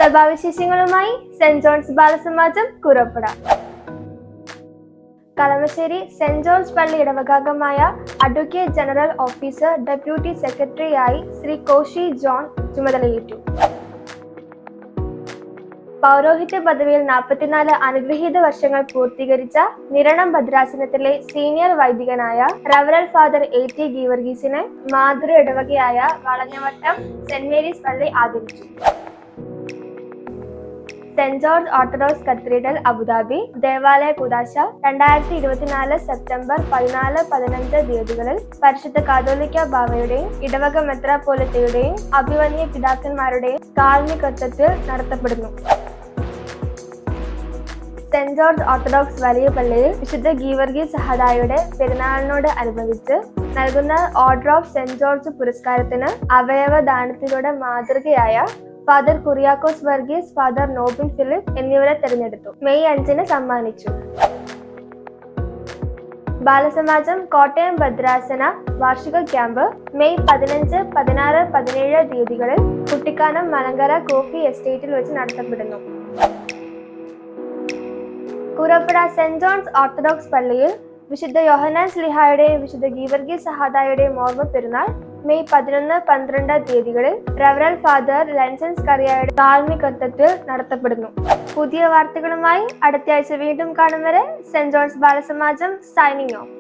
സഭാവിശേഷങ്ങളുമായി saint John's ബാലസമാജം Kurappuzha. Kalamassery saint George പള്ളി ഇടവകാംഗമായ അഡ്വക്കേറ്റ് ജനറൽ ഓഫീസർ ഡെപ്യൂട്ടി സെക്രട്ടറിയായി ശ്രീ കോശി ജോൺ ചുമതലയേറ്റു. പൗരോഹിത്യ പദവിയിൽ 44 അനുഗ്രഹീത വർഷങ്ങൾ പൂർത്തീകരിച്ച നിരണം ഭദ്രാസനത്തിലെ സീനിയർ വൈദികനായ റവറൽ ഫാദർ A.T. ഗീവർഗീസിനെ മാതൃ ഇടവകയായ വളഞ്ഞവട്ടം സെന്റ് മേരീസ് പള്ളി ആദരിച്ചു. Saint George orthodox cathedral Abu Dhabi ദേവാലയ കുദാശ 2024 സെപ്റ്റംബർ 14-15 തീയതികളിൽ പരിശുദ്ധ കാതോലിക്ക ബാവയുടെയും ഇടവക മെത്രാപ്പോലിത്തയുടെയും അഭിവന്യ പിതാക്കന്മാരുടെയും കാർമ്മികത്വത്തിൽ നടത്തപ്പെടുന്നു. സെന്റ് ജോർജ് ഓർത്തഡോക്സ് വലിയ പള്ളിയിൽ വിശുദ്ധ ഗീവർഗീസ് സഹദായുടെ പെരുന്നാളിനോട് അനുബന്ധിച്ച് നൽകുന്ന ഓർഡർ ഓഫ് സെന്റ് ജോർജ് പുരസ്കാരത്തിന് അവയവദാനത്തിലൂടെ മാതൃകയായ ഫാദർ കുര്യാക്കോസ് വർഗീസ്, ഫാദർ നോബിൻ ഫിലിപ്പ് എന്നിവരെ തെരഞ്ഞെടുത്തു. മെയ് 5 സമ്മാനിച്ചു. ബാലസമാജം കോട്ടയം ഭദ്രാസന വാർഷിക ക്യാമ്പ് മെയ് 15, 16, 17 തീയതികളിൽ കുട്ടിക്കാനം മലങ്കര കോഫി എസ്റ്റേറ്റിൽ വെച്ച് നടത്തപ്പെടുന്നു. കുരപ്പുഴ സെന്റ് ജോൺസ് ഓർത്തഡോക്സ് പള്ളിയിൽ വിശുദ്ധ യോഹന്നാൻ ശ്ലീഹായുടെയും വിശുദ്ധ ഗീവർഗീസ് സഹദായുടെയും ഓർമ്മ പെരുന്നാൾ മെയ് 11, 12 തീയതികളിൽ റവറൽ ഫാദർ ലൻസൻസ് കറിയായുടെ കാർമ്മികത്വത്തിൽ നടത്തപ്പെടുന്നു. പുതിയ വാർത്തകളുമായി അടുത്ത ആഴ്ച വീണ്ടും കാണും വരെ സെന്റ് ജോൺസ് ബാലസമാജം സൈനിങ് ഓഫ്.